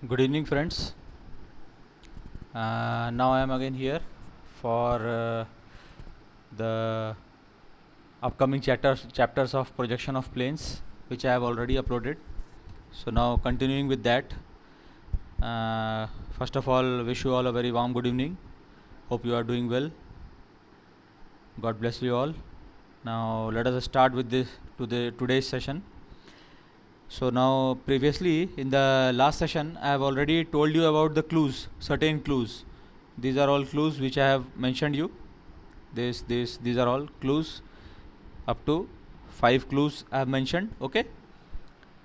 Good evening, friends. Now I am again here for the upcoming chapters of projection of planes, which I have already uploaded. So now continuing with that. Uh, First of all, wish you all a very warm good evening. Hope you are doing well. God bless you all. Now let us start with this today's session. So now previously in the last session I have already told you about the clues, certain clues. These are all clues which I have mentioned you. These are all clues. Up to 5 clues I have mentioned. Okay.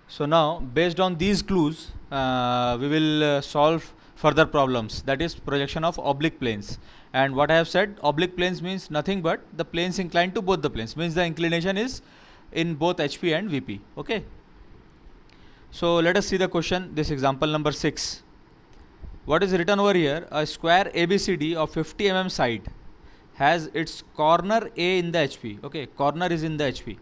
So now based on these clues we will solve further problems, that is projection of oblique planes. And what I have said, oblique planes means nothing but the planes inclined to both the planes, means the inclination is in both HP and VP. Okay. So let us see the question, this example number 6. What is written over here? A square ABCD of 50 mm side has its corner A in the HP. Okay, corner is in the HP.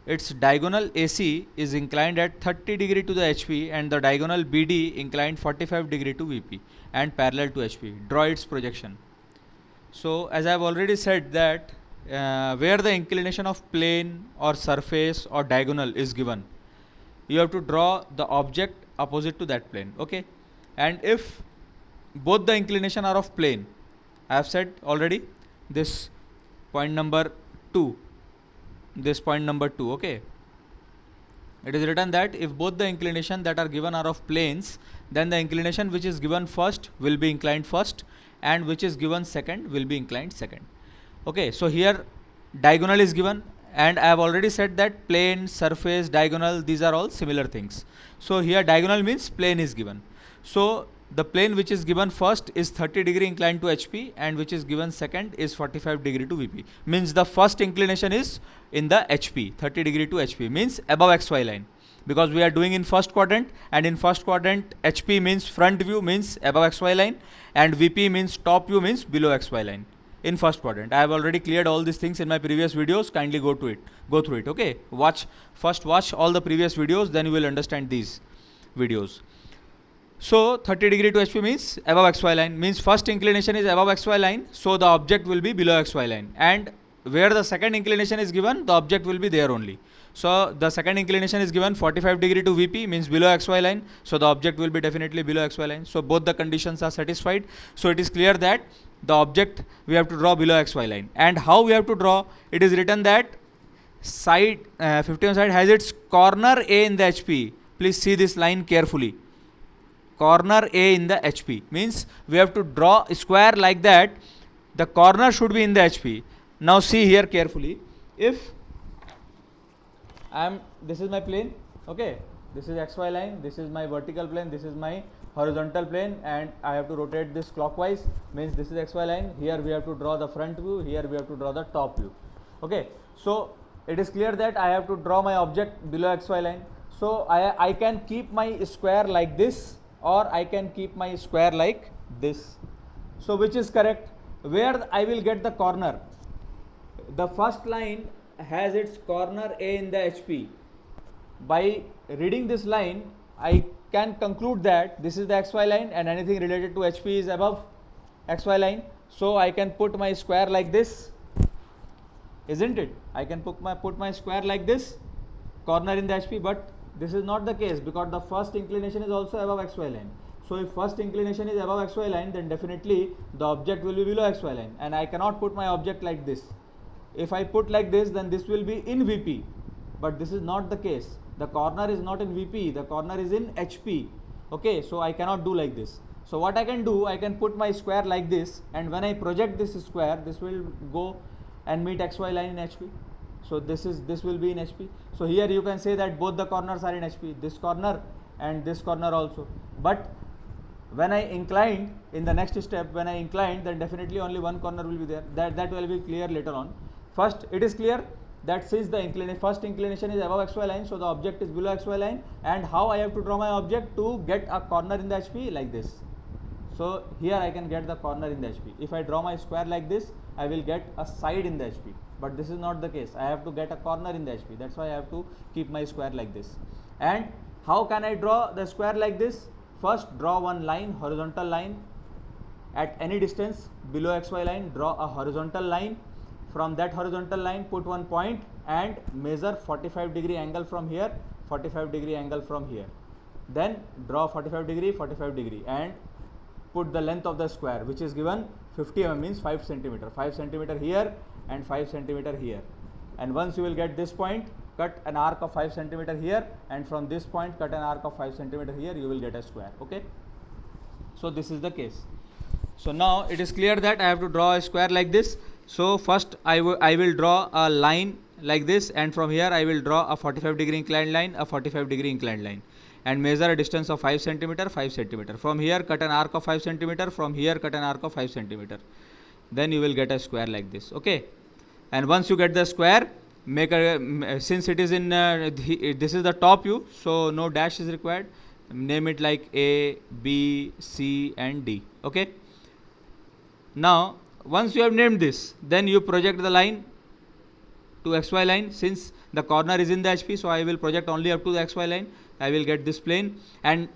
Its diagonal AC is inclined at 30 degree to the HP and the diagonal BD inclined 45 degree to VP and parallel to HP. Draw its projection. So as I have already said that where the inclination of plane or surface or diagonal is given, you have to draw the object opposite to that plane. Okay, and if both the inclination are of plane, I have said already this point number 2, this point number 2. Okay, it is written that if both the inclination that are given are of planes, then the inclination which is given first will be inclined first and which is given second will be inclined second. Okay, so here diagonal is given and I have already said that plane, surface, diagonal, these are all similar things. So here diagonal means plane is given. So the plane which is given first is 30 degree inclined to HP and which is given second is 45 degree to VP. Means the first inclination is in the HP, 30 degree to HP, means above XY line. Because we are doing in first quadrant, and in first quadrant HP means front view, means above XY line, and VP means top view, means below XY line in first quadrant. I have already cleared all these things in my previous videos. Kindly go through it. Okay, watch all the previous videos, then you will understand these videos. So 30 degree to HP means above XY line, means first inclination is above XY line, so the object will be below XY line, and where the second inclination is given, the object will be there only. So the second inclination is given 45 degree to VP, means below XY line, so the object will be definitely below XY line. So both the conditions are satisfied. So it is clear that the object we have to draw below XY line. And how we have to draw? It is written that side 50 side has its corner A in the HP. Please see this line carefully. Corner A in the HP means we have to draw a square like that. The corner should be in the HP. Now see here carefully. If this is my plane, okay, this is XY line, this is my vertical plane, this is my horizontal plane, and I have to rotate this clockwise, means this is XY line. Here we have to draw the front view, here we have to draw the top view. Okay, so it is clear that I have to draw my object below XY line. So I can keep my square like this, or I can keep my square like this. So which is correct? Where I will get the corner? The first line has its corner A in the HP. By reading this line, I can conclude that this is the XY line and anything related to HP is above XY line. So I can put my square like this, isn't it? I can put my square like this, corner in the HP, but this is not the case because the first inclination is also above XY line. So if first inclination is above XY line, then definitely the object will be below XY line, and I cannot put my object like this. If I put like this, then this will be in VP, but this is not the case. The corner is not in VP, the corner is in HP. Okay, so I cannot do like this. So what I can do, I can put my square like this, and when I project this square, this will go and meet XY line in HP. So this will be in HP. So here you can say that both the corners are in HP, this corner and this corner also. But when I inclined, in the next step, when I inclined, then definitely only one corner will be there. That will be clear later on. First, it is clear that since the first inclination is above XY line, so the object is below XY line. And how I have to draw my object to get a corner in the HP? Like this. So here I can get the corner in the HP. If I draw my square like this, I will get a side in the HP. But this is not the case. I have to get a corner in the HP. That's why I have to keep my square like this. And how can I draw the square like this? First draw one line, horizontal line at any distance below xy line. Draw a horizontal line. From that horizontal line put one point and measure 45-degree angle from here, 45-degree angle from here. Then draw 45 degree and put the length of the square, which is given 50 mm, means 5 centimeter. 5 centimeter here and 5 centimeter here. And once you will get this point, cut an arc of 5 centimeter here, and from this point cut an arc of 5 centimeter here, you will get a square. Okay, so this is the case. So now it is clear that I have to draw a square like this. So first I will draw a line like this, and from here I will draw a 45-degree inclined line, a 45-degree inclined line, and measure a distance of 5 centimeter, 5 centimeter. From here cut an arc of 5 centimeter, from here cut an arc of 5 centimeter. Then you will get a square like this. Okay, and once you get the square, make a, since it is in this is the top view, so no dash is required. Name it like A, B, C and D. Okay, now once you have named this, then you project the line to xy line. Since the corner is in the HP, so I will project only up to the xy line. I will get this plane, and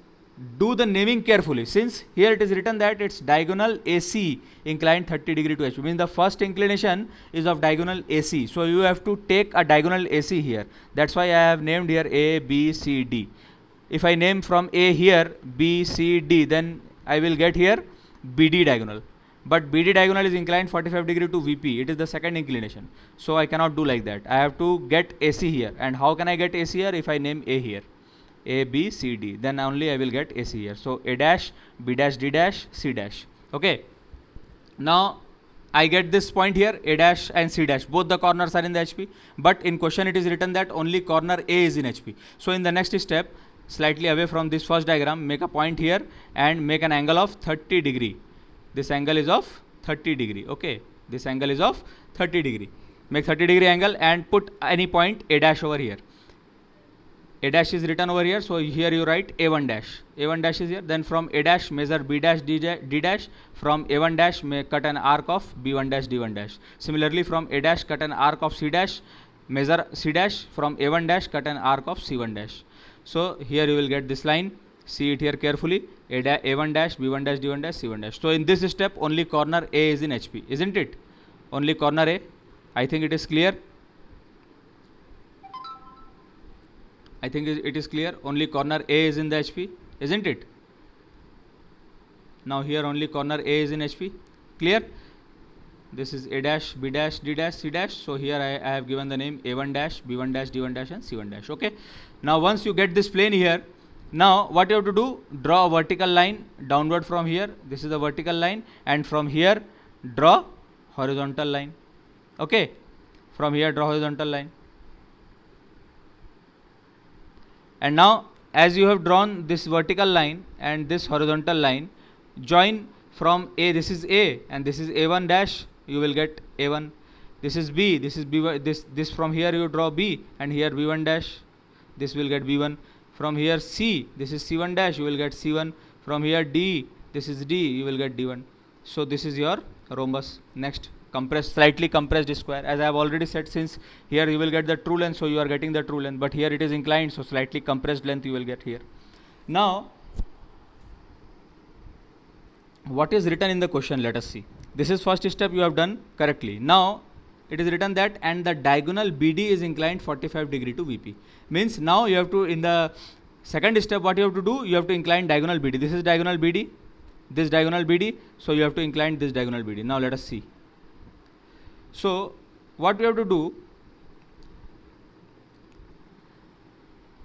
do the naming carefully. Since here it is written that it's diagonal AC inclined 30 degree to HP, means the first inclination is of diagonal AC, so you have to take a diagonal AC here. That's why I have named here A, B, C, D. If I name from A here B, C, D, then I will get here BD diagonal. But BD diagonal is inclined 45 degree to VP. It is the second inclination, so I cannot do like that. I have to get AC here. And how can I get AC here? If I name A here, A, B, C, D, then only I will get AC here. So A dash, B dash, D dash, C dash. Okay, now I get this point here, A dash and C dash, both the corners are in the HP, but in question it is written that only corner A is in HP. So in the next step, slightly away from this first diagram, make a point here and make an angle of 30 degree. This angle is of 30 degree. Okay, this angle is of 30 degree. Make 30 degree angle and put any point A dash over here. A dash is written over here, so here you write A1 dash. A1 dash is here. Then from A dash measure B dash, D dash. From A1 dash cut an arc of B1 dash, D1 dash. Similarly from A dash cut an arc of C dash, measure C dash. From A1 dash cut an arc of C1 dash. So here you will get this line. See it here carefully. A1 dash, B1 dash, D1 dash, C1 dash. So in this step only corner A is in HP, isn't it? Only corner A. I think it is clear. I think it is clear. Only corner A is in the HP, isn't it? Now here only corner A is in HP. Clear? This is A dash, B dash, D dash, C dash. So here I have given the name A1 dash, B1 dash, D1 dash and C1 dash. Okay. Now once you get this plane here, now what you have to do, draw a vertical line downward from here. This is the vertical line, and from here draw horizontal line. Okay, from here draw horizontal line. And now as you have drawn this vertical line and this horizontal line, join from A. This is A and this is A1 dash, you will get A1. This is B, this is B1, this from here you draw B, and here B1 dash, this will get B1. From here C, this is C1 dash, you will get C1. From here D, this is D, you will get D1. So this is your rhombus. Next, slightly compressed square. As I have already said, since here you will get the true length, so you are getting the true length, but here it is inclined, so slightly compressed length you will get here. Now what is written in the question, let us see. This is first step you have done correctly. Now it is written that and the diagonal BD is inclined 45 degree to VP. Means now you have to, in the second step, what you have to do, you have to incline diagonal BD. This is diagonal BD, this diagonal BD, so you have to incline this diagonal BD. Now let us see. So what we have to do,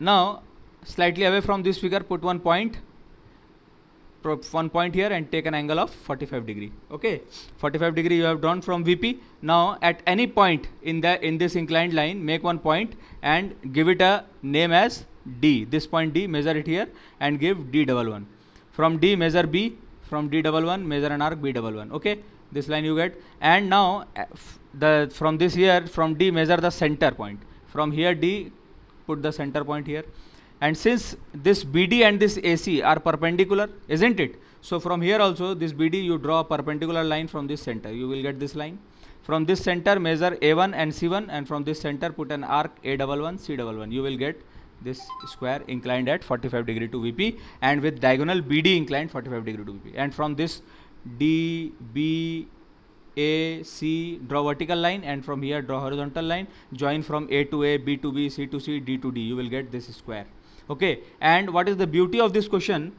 now slightly away from this figure, put one point here and take an angle of 45 degree. Okay, 45 degree you have drawn from VP. Now at any point in this inclined line, make one point and give it a name as D. This point D, measure it here and give D11. From D measure B, from D11 measure an arc B11. Okay, this line you get. And now from this here, from D measure the center point. From here D, put the center point here. And since this BD and this AC are perpendicular, isn't it? So from here also this BD you draw a perpendicular line from this center. You will get this line. From this center measure A1 and C1, and from this center put an arc A11, C11. You will get this square inclined at 45 degree to VP, and with diagonal BD inclined 45 degree to VP. And from this DB AC, draw vertical line, and from here draw horizontal line, join from A to A, B to B, C to C, D to D. You will get this square. Okay. And what is the beauty of this question?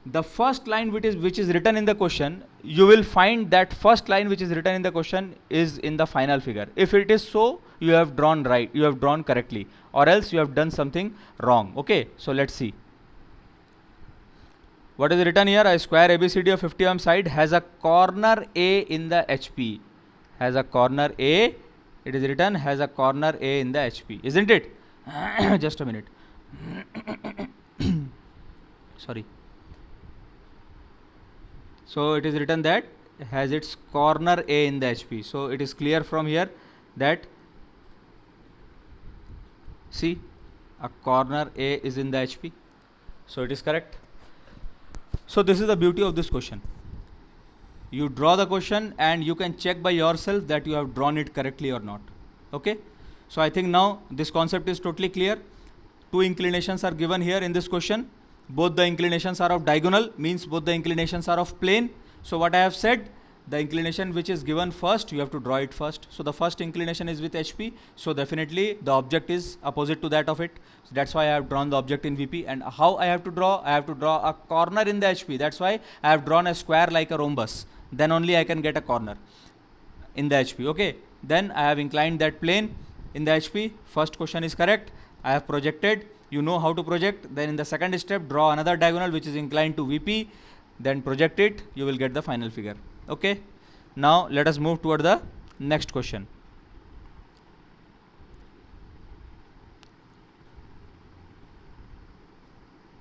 The first line which is written in the question, you will find that first line which is written in the question is in the final figure. If it is so, you have drawn right, you have drawn correctly, or else you have done something wrong. Okay, so let's see. What is written here? A square ABCD of 50 mm side has a corner A in the HP. Has a corner A. It is written has a corner A in the HP, isn't it? Just a minute. Sorry. So it is written that has its corner A in the HP. So it is clear from here that, see, a corner A is in the HP. So it is correct. So this is the beauty of this question. You draw the question and you can check by yourself that you have drawn it correctly or not. Okay. So I think now this concept is totally clear. Two inclinations are given here in this question. Both the inclinations are of diagonal, means both the inclinations are of plane. So what I have said, the inclination which is given first, you have to draw it first. So the first inclination is with HP. So definitely the object is opposite to that of it. So that's why I have drawn the object in VP. And how I have to draw? I have to draw a corner in the HP. That's why I have drawn a square like a rhombus. Then only I can get a corner in the HP. Okay. Then I have inclined that plane in the HP. First question is correct. I have projected. You know how to project. Then in the second step, draw another diagonal which is inclined to VP. Then project it. You will get the final figure. Okay. Now let us move toward the next question.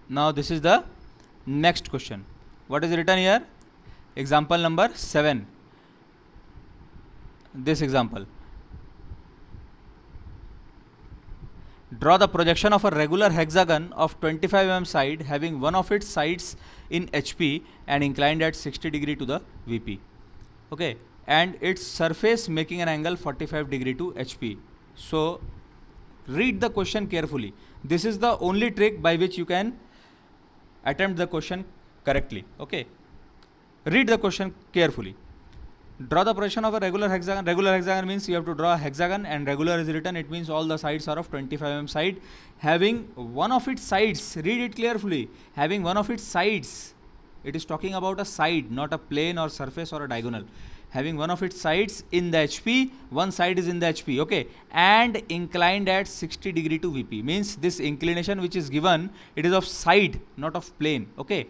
Now this is the next question. What is written here? Example number 7. This example. Draw the projection of a regular hexagon of 25 mm side having one of its sides in HP and inclined at 60 degree to the VP. Okay, and its surface making an angle 45 degree to HP. So read the question carefully. This is the only trick by which you can attempt the question correctly. Okay, read the question carefully. Draw the projection of a regular hexagon. Regular hexagon means you have to draw a hexagon, and regular is written, it means all the sides are of 25 mm side having one of its sides. Read it carefully. Having one of its sides. It is talking about a side, not a plane or surface or a diagonal. Having one of its sides in the HP, one side is in the HP, okay, and inclined at 60 degree to VP. Means this inclination which is given, it is of side, not of plane, okay.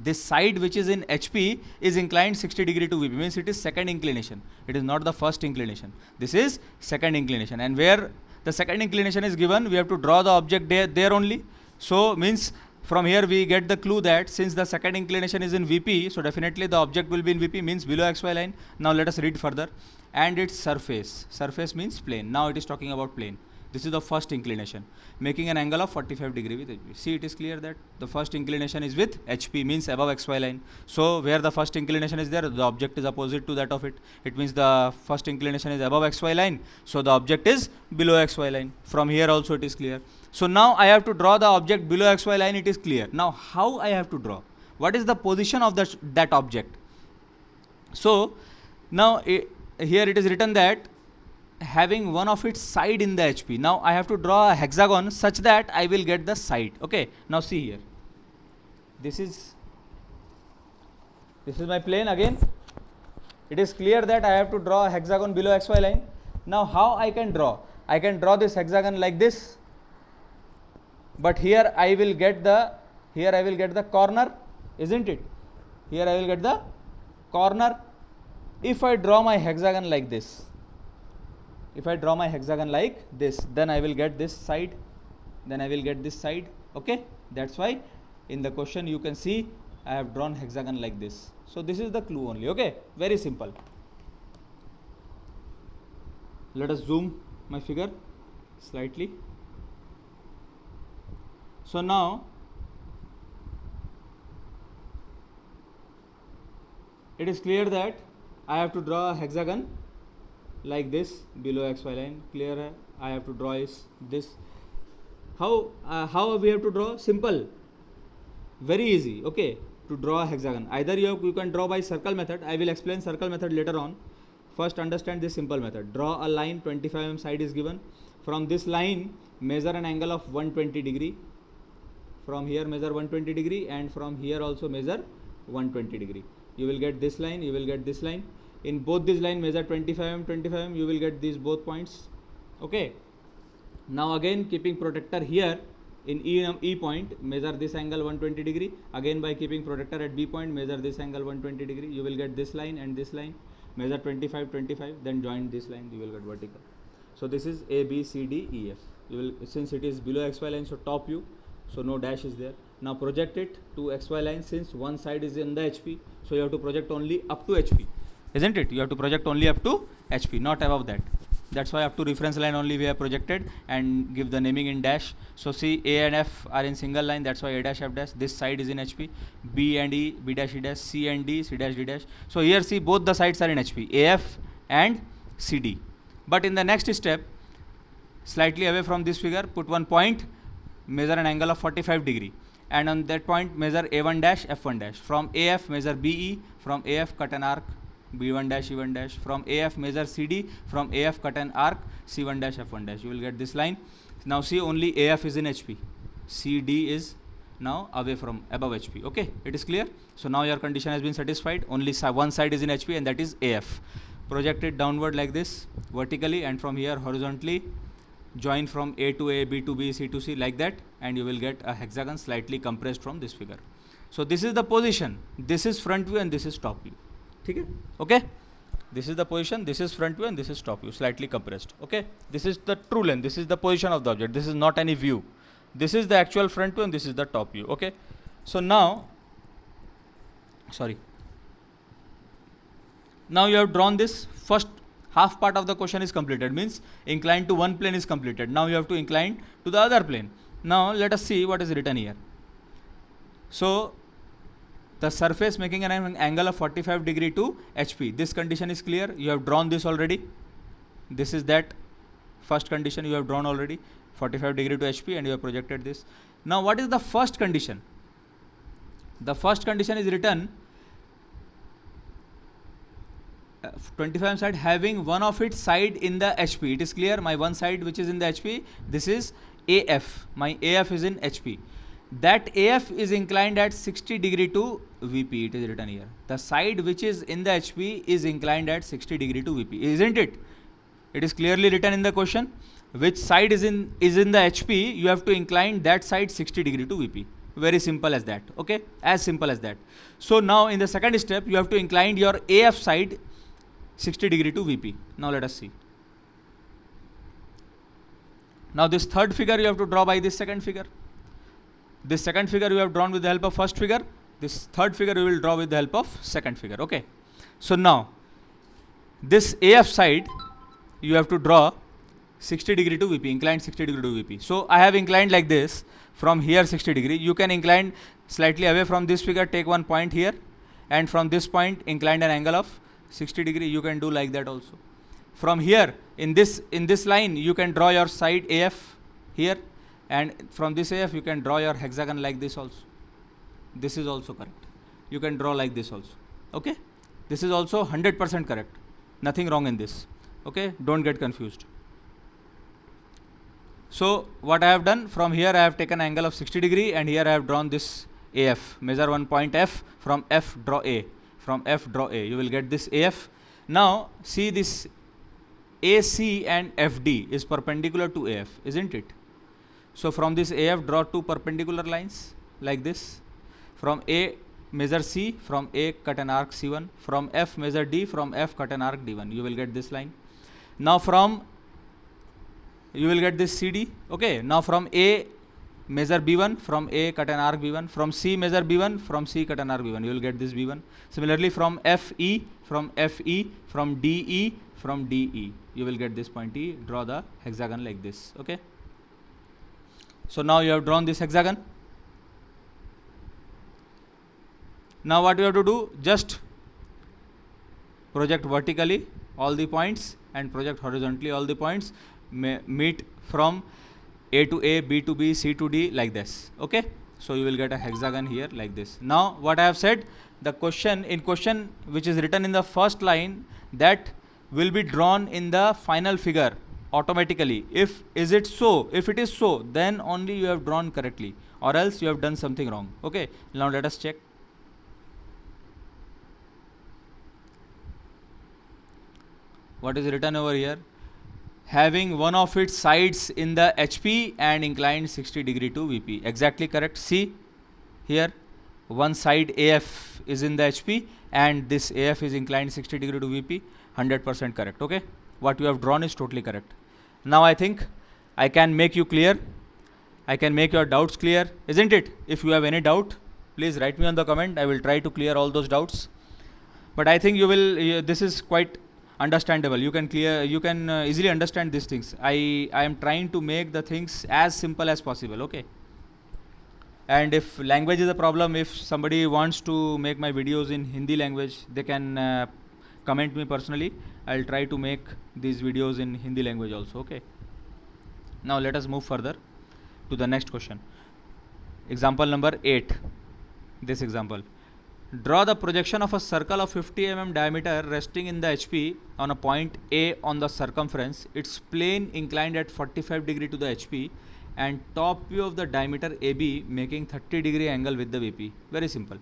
This side which is in HP is inclined 60 degree to VP, means it is second inclination. It is not the first inclination. This is second inclination, and where the second inclination is given, we have to draw the object there only. So means from here we get the clue that since the second inclination is in VP, so definitely the object will be in VP, means below XY line. Now let us read further. And its surface. Surface means plane. Now it is talking about plane. This is the first inclination, making an angle of 45 degree with HP. See, it is clear that the first inclination is with HP, means above XY line. So where the first inclination is there, the object is opposite to that of it. It means the first inclination is above XY line. So the object is below XY line. From here also it is clear. So now I have to draw the object below XY line. It is clear. Now how I have to draw? What is the position of that object? So now here it is written that having one of its side in the HP. Now I have to draw a hexagon such that I will get the side. Okay. Now see here. This is my plane again. It is clear that I have to draw a hexagon below XY line. Now how I can draw? I can draw this hexagon like this. But here I will get the corner, isn't it? Here I will get the corner. If I draw my hexagon like this, then I will get this side, okay. That's why in the question you can see I have drawn hexagon like this. So this is the clue only, okay. Very simple. Let us zoom my figure slightly. So now it is clear that I have to draw a hexagon like this below XY line. Clear? I have to draw is this. how we have to draw? Simple, very easy. Okay, to draw a hexagon, either you can draw by circle method. I will explain circle method later on. First understand this simple method. Draw a line, 25 mm side is given. From this line measure an angle of 120 degree. From here measure 120 degree, and from here also measure 120 degree. You will get this line, you will get this line. In both these line measure 25 mm, 25 mm, you will get these both points. Okay, now again keeping protector here in E point, measure this angle 120 degree. Again by keeping protector at B point, measure this angle 120 degree. You will get this line and this line. Measure 25, 25, then join this line, you will get vertical. So this is A, B, C, D, E, F. You will, since it is below XY line, so top view, so no dash is there. Now project it to XY line, since one side is in the HP, so you have to project only up to HP, isn't it? You have to project only up to HP, not above that. That's why up to reference line only we have projected and give the naming in dash. So see, A and F are in single line, that's why A dash F dash. This side is in HP. B and E, B dash E dash. C and D, C dash D dash. So here see, both the sides are in HP, AF and CD. But in the next step, slightly away from this figure, put one point, measure an angle of 45 degree, and on that point measure A1 dash, F1 dash. From AF measure BE, from AF cut an arc B1 dash, E1 dash. From AF measure CD, from AF cut an arc C1 dash, F1 dash. You will get this line. Now see, only AF is in HP, CD is now away from above HP. Okay, it is clear. So now your condition has been satisfied. Only one side is in HP, and that is AF. Project it downward like this vertically, and from here horizontally join from A to A, B to B, C to C, like that, and you will get a hexagon slightly compressed from this figure. So this is the position, this is front view, and this is top view. Okay, this is the position, this is front view, and this is top view, slightly compressed. Okay, this is the true length, this is the position of the object, this is not any view, this is the actual front view, and this is the top view. Okay, so now you have drawn this. First half part of the question is completed, means inclined to one plane is completed. Now you have to incline to the other plane. Now let us see what is written here. So the surface making an angle of 45 degree to HP. This condition is clear. You have drawn this already. This is that first condition you have drawn already, 45 degree to HP, and you have projected this. Now what is the first condition? The first condition is written 25 side having one of its side in the HP. It is clear. My one side which is in the HP, this is AF. My AF is in HP. That AF is inclined at 60 degree to VP. It is written here. The side which is in the HP is inclined at 60 degree to VP, isn't it? It is clearly written in the question. Which side is in the HP, you have to incline that side 60 degree to VP. Very simple as that. Okay, as simple as that. So now in the second step, you have to incline your AF side 60 degree to VP. Now let us see. Now this third figure you have to draw by this second figure. This second figure you have drawn with the help of first figure. This third figure you will draw with the help of second figure. Okay. So now this AF side you have to draw 60 degree to VP, inclined 60 degree to VP. So I have inclined like this from here 60 degree. You can incline slightly away from this figure, take one point here, and from this point incline an angle of 60 degree. You can do like that also. From here in this line you can draw your side AF here, and from this AF you can draw your hexagon like this also. This is also correct. You can draw like this also. Okay, this is also 100% correct. Nothing wrong in this. Okay, don't get confused. So what I have done, from here I have taken angle of 60 degree, and here I have drawn this AF. Measure one point F. From F draw A. From F draw A. You will get this AF. Now see, this AC and FD is perpendicular to AF, isn't it? So from this AF draw two perpendicular lines like this. From A measure C, from A cut an arc C1, from F measure D, from F cut an arc D1. You will get this line. Now from you will get this CD. Okay, now from A measure B1, from A cut an arc B1, from C measure B1, from C cut an arc B1. You will get this B1. Similarly from FE, from DE, from DE, you will get this point E. Draw the hexagon like this. Okay, so now you have drawn this hexagon. Now what you have to do, just project vertically all the points and project horizontally all the points. Meet from A to A, B to B, C to D, like this. Okay, so you will get a hexagon here like this. Now what I have said, the question which is written in the first line, that will be drawn in the final figure automatically. If it is so, then only you have drawn correctly, or else you have done something wrong. Okay, now let us check. What is written over here? Having one of its sides in the HP and inclined 60 degree to VP. Exactly correct. See here, one side AF is in the HP and this AF is inclined 60 degree to VP. 100% correct. Okay, what you have drawn is totally correct. Now I think I can make you clear. I can make your doubts clear, isn't it? If you have any doubt, please write me on the comment. I will try to clear all those doubts. But I think you will. This is quite understandable. You can easily understand these things. I am trying to make the things as simple as possible. Okay. And if language is a problem, if somebody wants to make my videos in Hindi language, they can comment me personally. I'll try to make these videos in Hindi language also. Okay. Now let us move further to the next question. Example number 8. This example. Draw the projection of a circle of 50 mm diameter resting in the HP on a point A on the circumference. Its plane inclined at 45 degree to the HP and top view of the diameter AB making 30 degree angle with the VP. Very simple.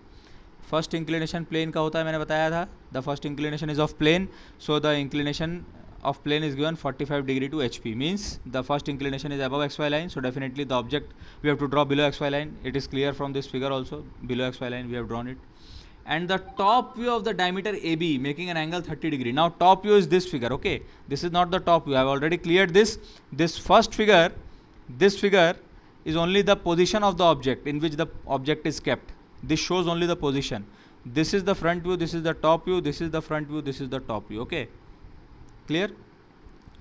First inclination plane का होता है, मैंने बताया था. The first inclination is of plane, so the inclination of plane is given 45 degree to HP, means the first inclination is above XY line, so definitely the object we have to draw below XY line. It is clear from this figure also, below XY line we have drawn it. And the top view of the diameter AB making an angle 30 degree. Now top view is this figure. Okay, this is not the top view. I have already cleared this. This first figure, this figure is only the position of the object in which the object is kept. This shows only the position. This is the front view, this is the top view, this is the front view, this is the top view. Okay, clear?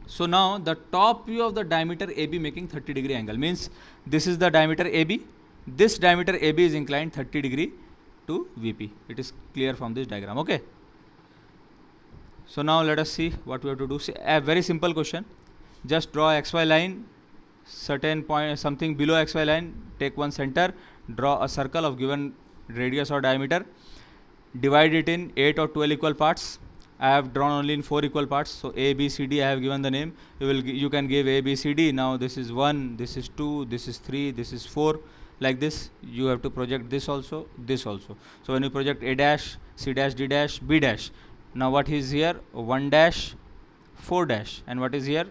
So now the top view of the diameter AB making 30 degree angle means this is the diameter AB. This diameter AB is inclined 30 degree to VP. It is clear from this diagram. Okay, so now let us see what we have to do. See, a very simple question. Just draw XY line, certain point, something below XY line, take one center, draw a circle of given radius or diameter, divide it in 8 or 12 equal parts. I have drawn only in 4 equal parts, so A, B, C, D I have given the name. You can give A, B, C, D. Now this is 1, this is 2, this is 3, this is 4. Like this, you have to project this also, this also. So when you project A dash, C dash, D dash, B dash. Now what is here? 1 dash, 4 dash, and what is here?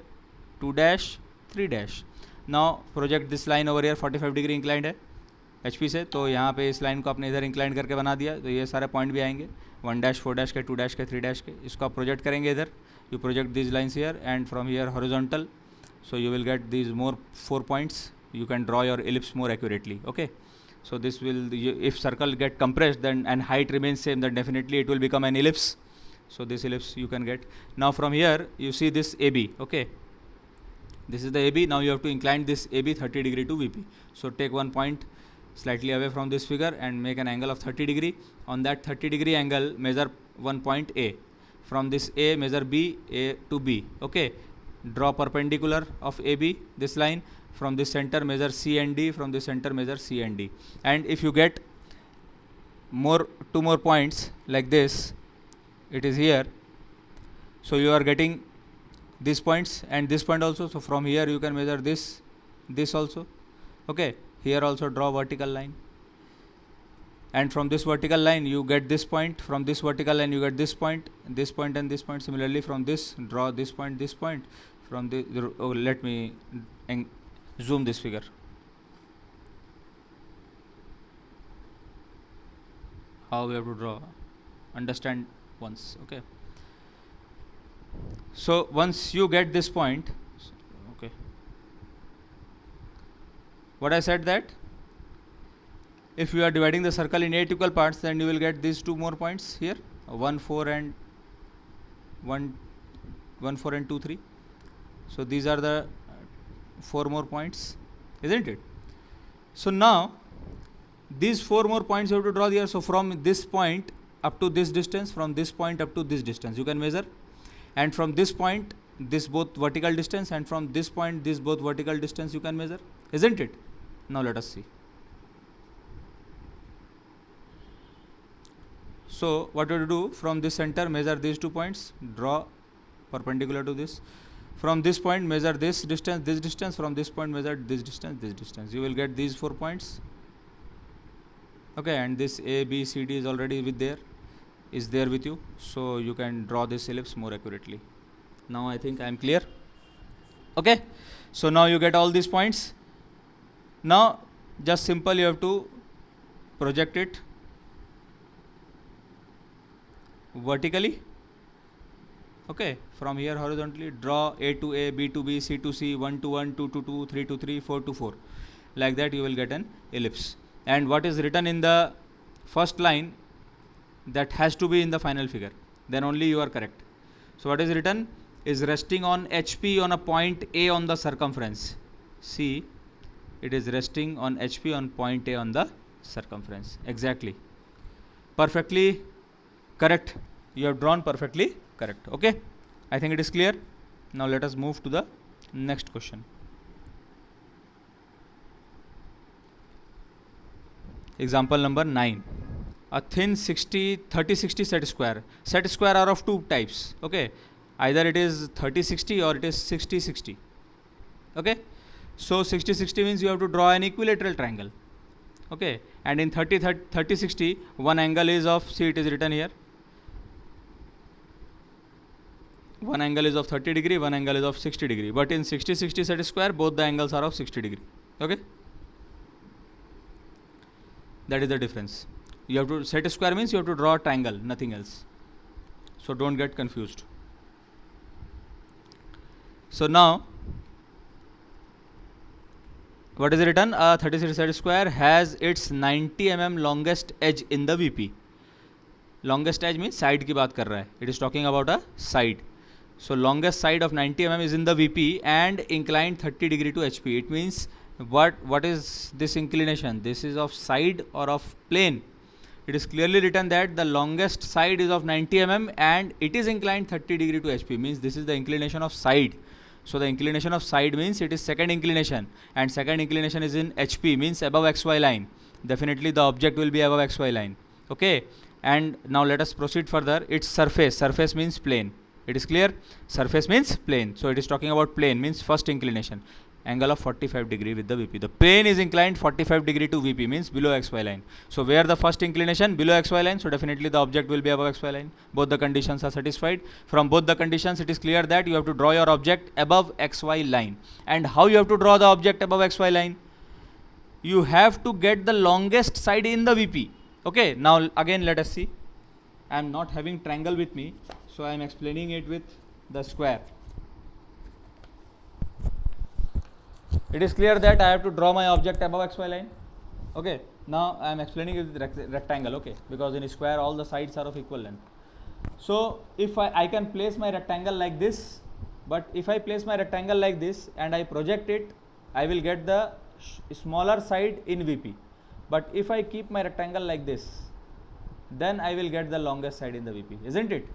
2 dash, 3 dash. Now project this line over here, 45 degree inclined है HP से, तो यहाँ पे इस line को आपने इधर incline करके बना दिया, तो ये सारे पॉइंट भी आएंगे 1 dash, 4 dash के, 2 dash के, 3 dash के. इसको आप प्रोजेक्ट करेंगे इधर. You project these lines here and from here horizontal, so you will get these more 4 points. You can draw your ellipse more accurately. Okay, so this will, if circle get compressed then and height remains same, then definitely it will become an ellipse. So this ellipse you can get. Now from here you see this AB. Okay, this is the AB. Now you have to incline this AB 30 degree to VP. So take one point slightly away from this figure and make an angle of 30 degree. On that 30 degree angle measure one point A. From this A measure B, A to B. Okay, draw perpendicular of AB, this line. From this center measure C and D, from this center measure C and D. And if you get two more points like this, it is here, so you are getting these points and this point also. So from here you can measure this also. Okay, here also draw vertical line, and from this vertical line you get this point, from this vertical line you get this point and this point. Similarly from this, draw this point, from the let me zoom this figure. How we have to draw, understand once. Okay, so once you get this point, okay, what I said, that if you are dividing the circle in 8 equal parts, then you will get these 2 more points here, 1 4 and 2 3. So these are the 4 more points, isn't it? So now these 4 more points you have to draw here. So from this point up to this distance, from this point up to this distance you can measure, and from this point this both vertical distance, and from this point this both vertical distance you can measure, isn't it? Now let us see. So what do you do? From this center measure these 2 points, draw perpendicular to this. From this point measure this distance, from this point measure this distance. You will get these 4 points. Okay, and this A, B, C, D is already is there with you, so you can draw this ellipse more accurately. Now I think I am clear. Okay, so now you get all these points. Now just simple, you have to project it vertically. Okay, from here horizontally draw A to A, B to B, C to C, 1 to 1, 2 to 2, 3 to 3, 4 to 4. Like that you will get an ellipse. And what is written in the first line, that has to be in the final figure, then only you are correct. So what is written is resting on HP on a point A on the circumference. See, it is resting on HP on point A on the circumference. Exactly, perfectly correct. You have drawn perfectly correct. Okay, I think it is clear. Now let us move to the next question. Example number 9. A thin 30-60 set square. Set square are of two types. Okay, either it is 30-60 or it is 60-60. Okay, so 60-60 means you have to draw an equilateral triangle. Okay, and in 30-60 one angle is of, see it is written here, one angle is of 30 degree, one angle is of 60 degree, but in 60-60 set square both the angles are of 60 degree. Okay, that is the difference. You have to, set square means you have to draw a triangle, nothing else, so don't get confused. So now what is written? A 30-60 set square has its 90 mm longest edge in the VP. Longest edge means side की बात कर रहा है. It is talking about a side. So longest side of 90 mm is in the VP and inclined 30 degree to HP. It means what is this inclination? This is of side or of plane. It is clearly written that the longest side is of 90 mm and it is inclined 30 degree to HP, means this is the inclination of side. So the inclination of side means it is second inclination, and second inclination is in HP, means above XY line. Definitely the object will be above XY line. Okay, and now let us proceed further. Its surface, surface means plane. It is clear? Surface means plane. So it is talking about plane, means first inclination. Angle of 45 degree with the VP. The plane is inclined 45 degree to VP, means below XY line. So where the first inclination? Below XY line. So definitely the object will be above XY line. Both the conditions are satisfied. From both the conditions it is clear that you have to draw your object above XY line. And how you have to draw the object above XY line? You have to get the longest side in the VP. Okay, now again let us see. I am not having triangle with me, so I am explaining it with the square. It is clear that I have to draw my object above XY line. Okay, now I am explaining it with rectangle. Okay, because in a square all the sides are of equal length. So if I can place my rectangle like this, but if I place my rectangle like this and I project it, I will get the smaller side in VP. But if I keep my rectangle like this, then I will get the longest side in the VP, isn't it?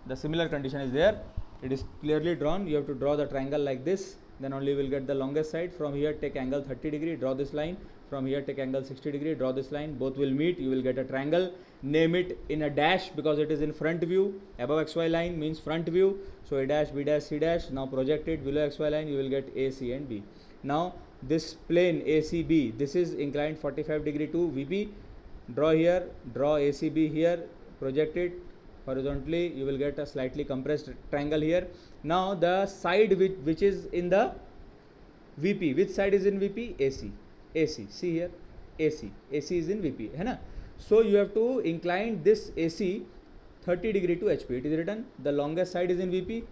The similar condition is there. It is clearly drawn. You have to draw the triangle like this, then only you will get the longest side. From here take angle 30 degree, draw this line. From here take angle 60 degree, draw this line. Both will meet, you will get a triangle. Name it in a dash because it is in front view. Above XY line means front view. So A dash, B dash, C dash. Now project it below XY line, you will get A, C and B. Now this plane ACB, this is inclined 45 degree to VP. Draw here, draw ACB here, project it horizontally, you will get a slightly compressed triangle here. Now the side which is in the VP, which side is in VP? AC. AC, see here, AC. AC is in VP, hai na? So you have to incline this AC 30 degree to HP. It is written the longest side is in VP,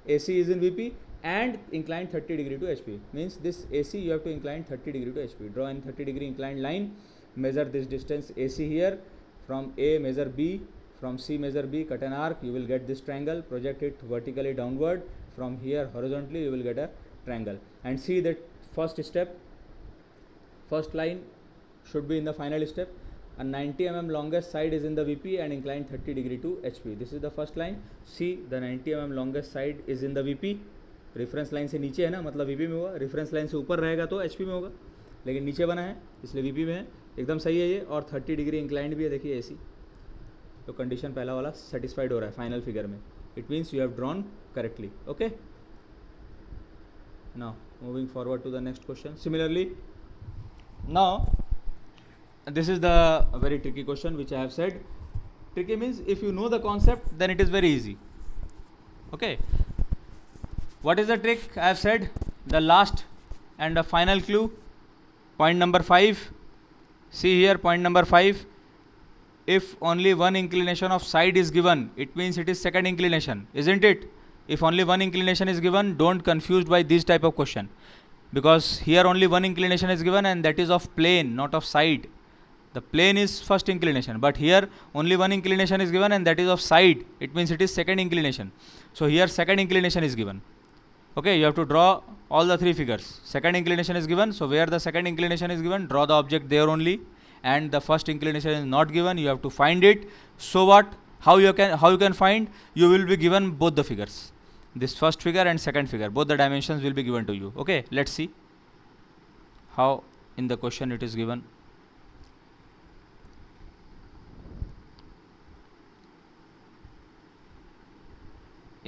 AC is in VP and incline 30 degree to HP. Means this AC you have to incline 30 degree to HP. Draw in 30 degree inclined line. Measure this distance AC here. From A measure B, from C measure B, cut an arc, you will get this triangle. Project it vertically downward. From here horizontally you will get a triangle. And see that first step, first line should be in the final step. A 90 mm longest side is in the VP and inclined 30 degree to HP. This is the first line. See, the 90 mm longest side is in the VP. Reference line से नीचे है ना, मतलब VP में होगा, reference line से ऊपर रहेगा तो एचपी में होगा, लेकिन नीचे बना है इसलिए वीपी में है। एकदम सही है ये, और 30 डिग्री इंक्लाइंड भी है, देखिए ऐसी। तो कंडीशन पहला वाला सेटिस्फाइड हो रहा है फाइनल फिगर में। It means you have drawn correctly. Okay, now moving forward to the next question. Similarly now this is the very tricky question which I have said. Tricky means if you know the concept then it is very easy. Okay, what is the trick? I have said the last and the final clue, point number 5. See here, point number 5, if only one inclination of side is given, it means it is second inclination, isn't it? If only one inclination is given, don't confused by this type of question, because here only one inclination is given and that is of plane, not of side. The plane is first inclination, but here only one inclination is given and that is of side. It means it is second inclination. So here second inclination is given. Okay, you have to draw all the three figures. Second inclination is given, so where the second inclination is given, draw the object there only, and the first inclination is not given, you have to find it. So what, how you can find? You will be given both the figures, this first figure and second figure, both the dimensions will be given to you. Okay, let's see how in the question it is given.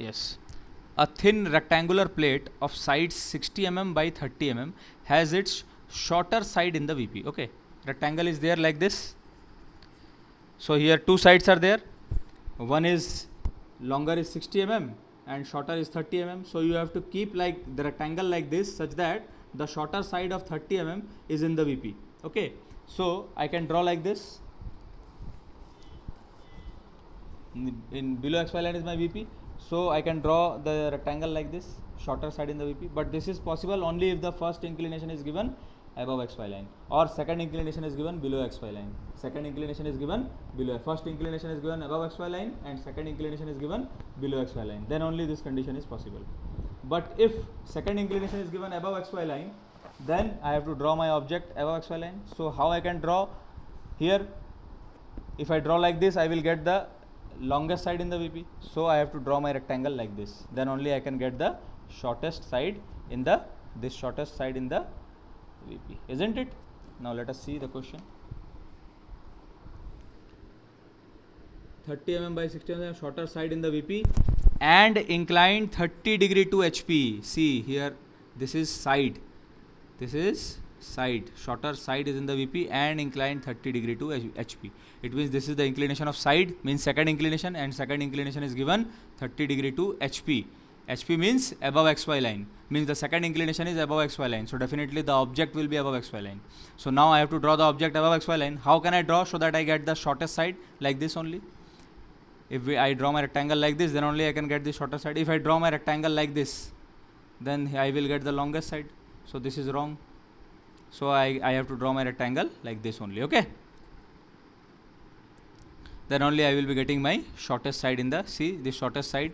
Yes, a thin rectangular plate of sides 60 mm by 30 mm has its shorter side in the VP. Okay, rectangle is there like this. So here two sides are there, one is longer is 60 mm and shorter is 30 mm. So you have to keep like the rectangle like this, such that the shorter side of 30 mm is in the VP. Okay, so I can draw like this. In below xy line is my VP, so I can draw the rectangle like this, shorter side in the VP. But this is possible only if the first inclination is given above xy line, or second inclination is given below xy line. Second inclination is given below, first inclination is given above xy line and second inclination is given below xy line, then only this condition is possible. But if second inclination is given above xy line, then I have to draw my object above xy line. So how I can draw? Here if I draw like this, I will get the longest side in the VP, so I have to draw my rectangle like this, then only I can get the shortest side in the, this shortest side in the VP, isn't it? Now let us see the question. 30 mm by 60 mm, shorter side in the VP and inclined 30 degree to HP. See here, this is side, this is side, shorter side is in the VP and inclined 30 degree to HP. It means this is the inclination of side, means second inclination, and second inclination is given 30 degree to HP. HP means above xy line, means the second inclination is above xy line, so definitely the object will be above xy line. So now I have to draw the object above xy line. How can I draw so that I get the shortest side? Like this only. If I draw my rectangle like this, then only I can get the shorter side. If I draw my rectangle like this, then I will get the longest side. So this is wrong. So I have to draw my rectangle like this only. Okay, then only I will be getting my shortest side in the, see the shortest side,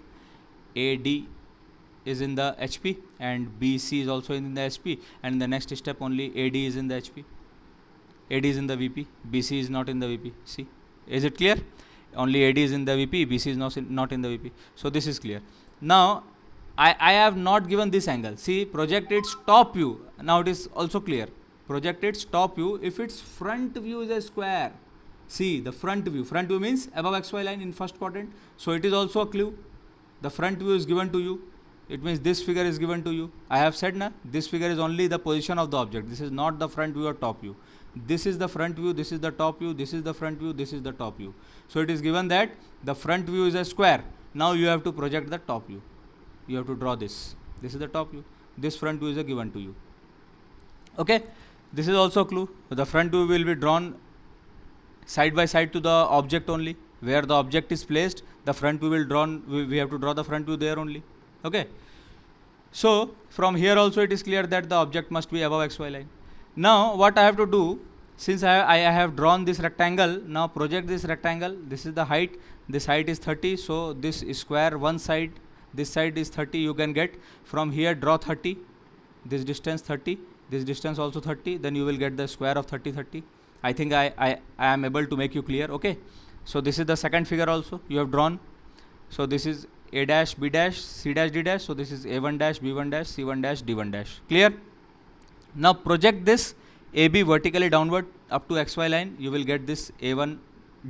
AD is in the HP and BC is also in the HP, and in the next step only AD is in the HP, AD is in the VP, BC is not in the VP. See, is it clear? Only AD is in the VP, BC is not in the VP. So this is clear. Now I have not given this angle. See, project its top view. Now it is also clear. Project its top view if its front view is a square. See the front view means above xy line in first quadrant, so it is also a clue. The front view is given to you, it means this figure is given to you. I have said na, this figure is only the position of the object, this is not the front view or top view. This is the front view, this is the top view, this is the front view, this is the top view. So it is given that the front view is a square. Now you have to project the top view, you have to draw this, this is the top view, this front view is given to you. Okay, this is also a clue. The front view will be drawn side by side to the object only, where the object is placed the front view will drawn, we have to draw the front view there only. Okay, so from here also it is clear that the object must be above xy line. Now what I have to do, since I have drawn this rectangle, now project this rectangle, this is the height, this height is 30, so this square one side, this side is 30, you can get from here, draw 30, this distance 30, this distance also 30, then you will get the square of 30 30. I think I am able to make you clear. Okay, so this is the second figure also you have drawn, so this is A dash, B dash, C dash, D dash. So this is A1 dash, B1 dash, C1 dash, D1 dash. Clear? Now project this AB vertically downward up to XY line. You will get this A1,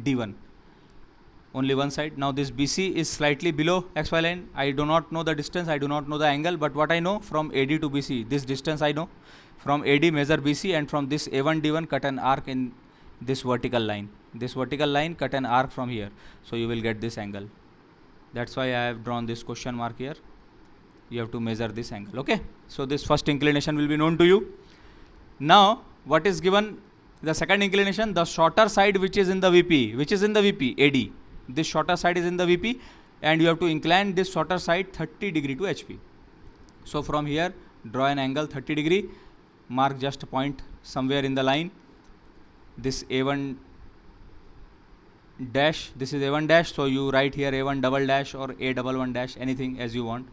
D1. Only one side. Now this BC is slightly below XY line. I do not know the distance, I do not know the angle, but what I know from AD to BC, this distance I know. From AD measure BC, and from this A1 D1 cut an arc in this vertical line. This vertical line cut an arc from here. So you will get this angle. That's why I have drawn this question mark here. You have to measure this angle. Okay. So this first inclination will be known to you. Now what is given? The second inclination, the shorter side which is in the VP, which is in the VP, AD. This shorter side is in the VP, and you have to incline this shorter side 30 degree to HP. So from here draw an angle 30 degree, mark just a point somewhere in the line. This A1 dash, this is A1 dash, so you write here A1 double dash or A double 1 dash, anything as you want.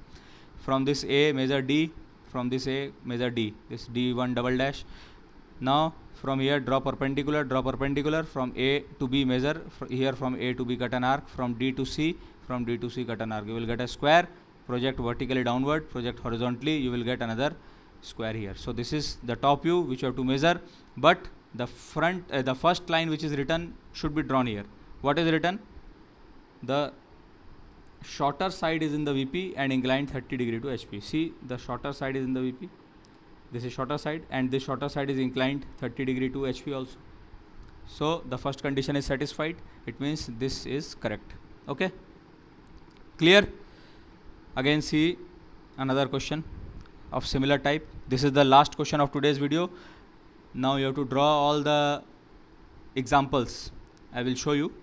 From this A measure D, from this A measure D, this D1 double dash. Now from here draw perpendicular, from A to B measure, here from A to B cut an arc, from D to C, from D to C cut an arc. You will get a square. Project vertically downward, project horizontally, you will get another square here. So this is the top view which you have to measure, but the front, the first line which is written should be drawn here. What is written? The shorter side is in the VP and inclined 30 degree to HP. See, the shorter side is in the VP. This is shorter side, and this shorter side is inclined 30 degree to HP also. So the first condition is satisfied. It means this is correct. Okay. Clear? Again see another question of similar type. This is the last question of today's video. Now you have to draw all the examples. I will show you.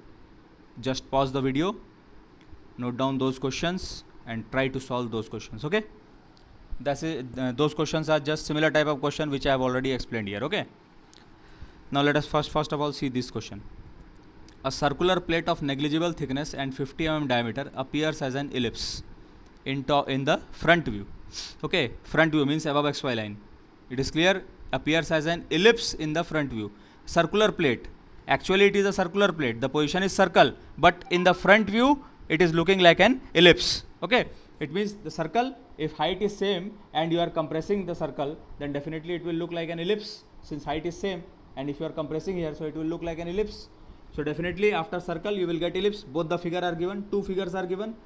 Just pause the video, note down those questions and try to solve those questions. Okay. That's it. Those questions are just similar type of question which I have already explained here. Okay. Now let us first of all see this question. A circular plate of negligible thickness and 50 mm diameter appears as an ellipse in the front view. Okay, front view means above XY line. It is clear. Appears as an ellipse in the front view. Circular plate. Actually it is a circular plate. The position is circle, but in the front view it is looking like an ellipse. Okay. It means the circle, if height is same and you are compressing the circle, then definitely it will look like an ellipse, since height is same, and if you are compressing here, so it will look like an ellipse. So definitely after circle you will get ellipse. Both the figure are given, two figures are given.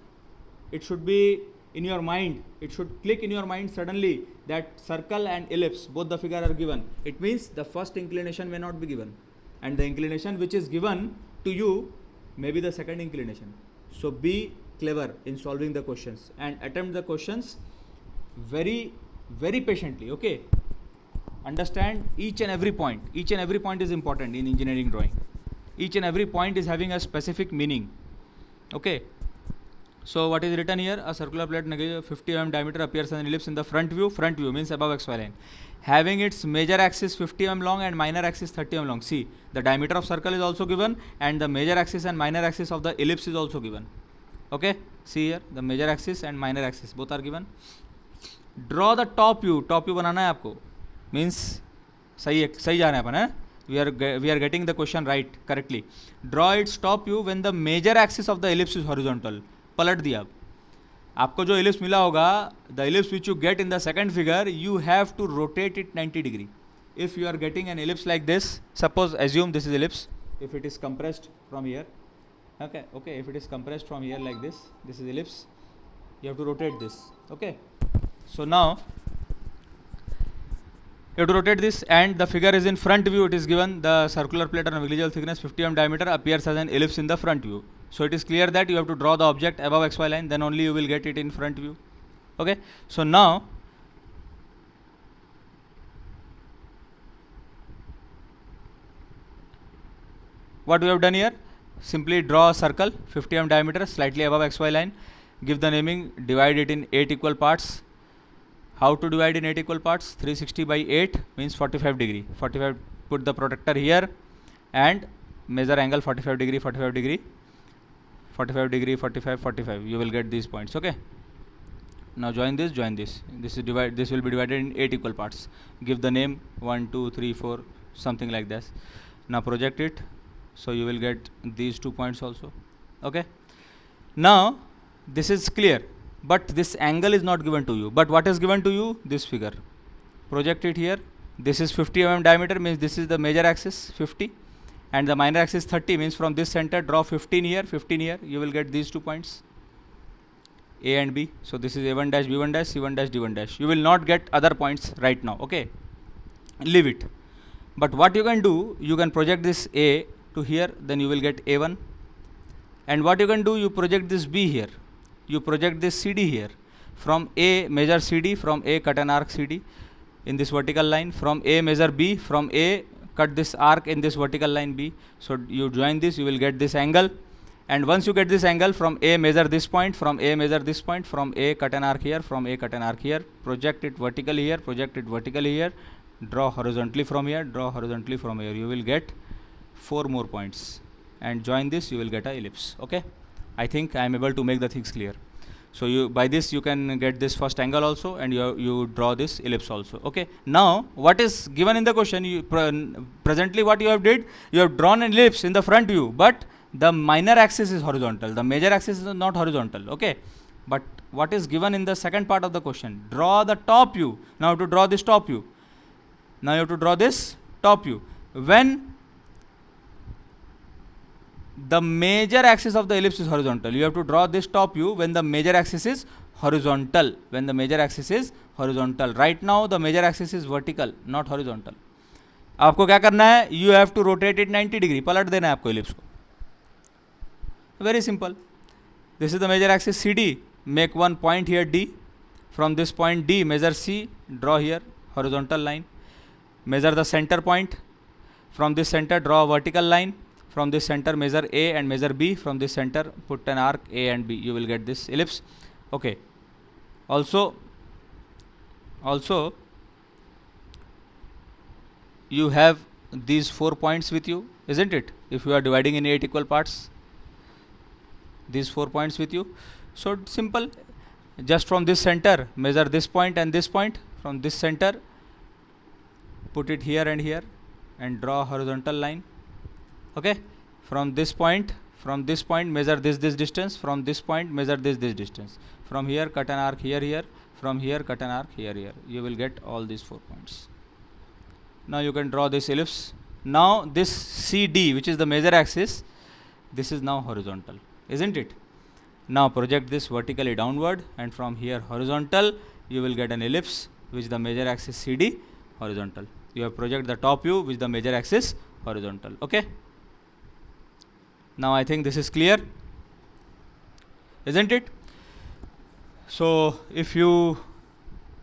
It should be in your mind, it should click in your mind suddenly that circle and ellipse, both the figure are given. It means the first inclination may not be given, and the inclination which is given to you may be the second inclination. So be clever in solving the questions and attempt the questions very patiently. Okay. Understand each and every point. Each and every point is important in engineering drawing. Each and every point is having a specific meaning. Okay. So what is written here? A circular plate 50 mm diameter appears as an ellipse in the front view. Front view means above XY line. Having its major axis 50 mm long and minor axis 30 mm long. See, the diameter of circle is also given, and the major axis and minor axis of the ellipse is also given. Okay. See here, the major axis and minor axis both are given. Draw the top view. Top view बनाना है आपको. Means सही जा रहे हैं अपन है. We are getting the question right correctly. Draw its top view when the major axis of the ellipse is horizontal. पलट दिया. आपको जो ellipse मिला होगा, the ellipse which you get in the second figure, you have to rotate it 90 degree. If you are getting an ellipse like this, suppose assume this is ellipse. If it is compressed from here, okay, if it is compressed from here like this, this is ellipse. You have to rotate this. Okay. So now you have to rotate this, and the figure is in front view. It is given the circular plate of negligible thickness 50 mm diameter appears as an ellipse in the front view. So it is clear that you have to draw the object above XY line, then only you will get it in front view. Okay. So now what we have done here, simply draw a circle 50 mm diameter slightly above XY line, give the naming, divide it in 8 equal parts. How to divide in 8 equal parts? 360 by 8 means 45 degree. 45, put the protractor here and measure angle 45 degree, 45 degree, 45 degree, 45, 45. You will get these points. Okay. Now join this, join this. This will be divided in 8 equal parts. Give the name 1, 2, 3, 4, something like this. Now project it. So you will get these 2 points also. Okay. Now This is clear, but this angle is not given to you. But what is given to you? This figure. Project it here. This is 50 mm diameter, means this is the major axis 50, and the minor axis 30, means from this center draw 15 here, 15 here. You will get these 2 points, A and B. So this is A1 dash, B1 dash, C1 dash, D1 dash. You will not get other points right now. Okay, leave it. But what you can do, you can project this A to here, then you will get A1. And what you can do, you project this B here, you project this CD here. From A measure CD, from A cut an arc CD in this vertical line, from A measure B, from A cut this arc in this vertical line B. So you join this, you will get this angle. And once you get this angle, from A measure this point, from A measure this point, from A cut an arc here, from A cut an arc here, project it vertically here, project it vertically here, draw horizontally from here, draw horizontally from here. You will get 4 more points, and join this, you will get a ellipse. Okay, I think I am able to make the things clear. So you, by this you can get this first angle also, and you draw this ellipse also. Okay, now what is given in the question, you presently what you have did, you have drawn an ellipse in the front view, but the minor axis is horizontal, the major axis is not horizontal. Okay, but what is given in the second part of the question, draw the top view. Now to draw this top view, now you have to draw this top view when the major axis of the ellipse is horizontal. You have to draw this top view when the major axis is horizontal, when the major axis is horizontal. Right now the major axis is vertical, not horizontal. आपको क्या करना है, you have to rotate it 90 degree, पलट देना है आपको ellipse को. Very simple. This is the major axis CD. Make one point here D. From this point D, measure C, draw here horizontal line. Measure the center point. From this center, draw a vertical line. From this center, measure A and measure B. From this center, put an arc A and B. You will get this ellipse. Okay. Also, you have these 4 points with you, isn't it? If you are dividing in 8 equal parts, these 4 points with you. So simple. Just from this center, measure this point and this point. From this center, put it here and here, and draw a horizontal line. Okay, from this point measure this distance, from this point measure this distance, from here cut an arc here, from here cut an arc here. You will get all these 4 points. Now you can draw this ellipse. Now this CD, which is the major axis, this is now horizontal, isn't it? Now project this vertically downward, and from here horizontal, you will get an ellipse which the major axis CD horizontal. You have project the top view with the major axis horizontal. Okay, now I think this is clear, isn't it? So if you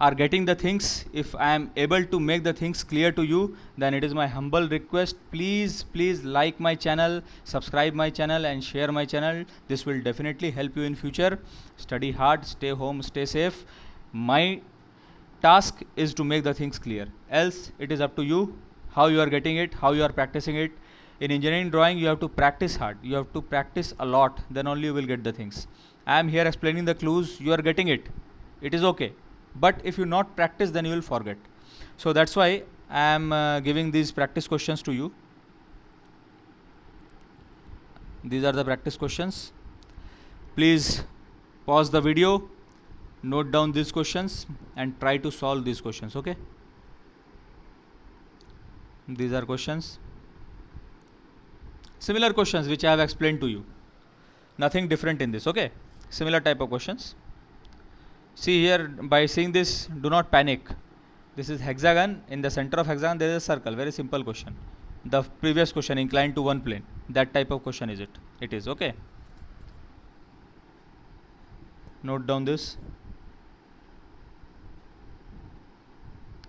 are getting the things, if I am able to make the things clear to you, then it is my humble request, please like my channel, subscribe my channel, and share my channel. This will definitely help you in future. Study hard, stay home, stay safe. My task is to make the things clear, else it is up to you how you are getting it, how you are practicing it. In engineering drawing, you have to practice hard, you have to practice a lot, then only you will get the things. I am here explaining the clues, you are getting it, it is okay. But if you not practice, then you will forget. So that's why I am giving these practice questions to you. These are the practice questions. Please pause the video, note down these questions, and try to solve these questions. Okay, these are questions, similar questions which I have explained to you, nothing different in this. Okay, similar type of questions. See here, by seeing this, do not panic. This is hexagon. In the center of hexagon there is a circle. Very simple question. The previous question, inclined to one plane, that type of question is it. It is okay. Note down this.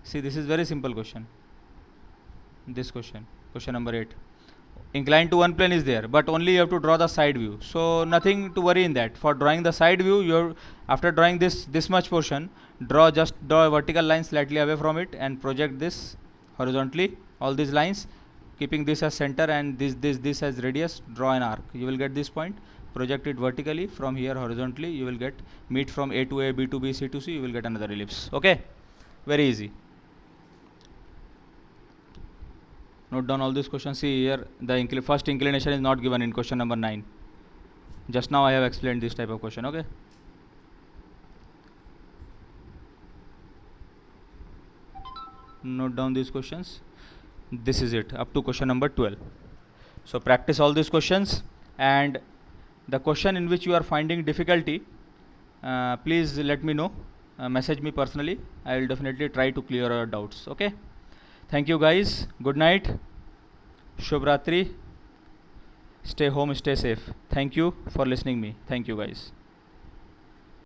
See, this is very simple question. This question, question number 8. Inclined to one plane is there, but only you have to draw the side view. So nothing to worry in that. For drawing the side view, you have, after drawing this much portion, draw a vertical line slightly away from it, and project this horizontally, all these lines, keeping this as center and this as radius. Draw an arc. You will get this point. Project it vertically, from here horizontally. You will get meet from A to A, B to B, C to C. You will get another ellipse. Okay, very easy. Note down all these questions. See here, the first inclination is not given in question number 9. Just now I have explained this type of question. Okay. note down these questions. This is it, up to question number 12. So practice all these questions, and the question in which you are finding difficulty, please let me know, message me personally. I will definitely try to clear your doubts. Okay, thank you guys, good night, Shubh Ratri, stay home, stay safe. Thank you for listening me. Thank you guys.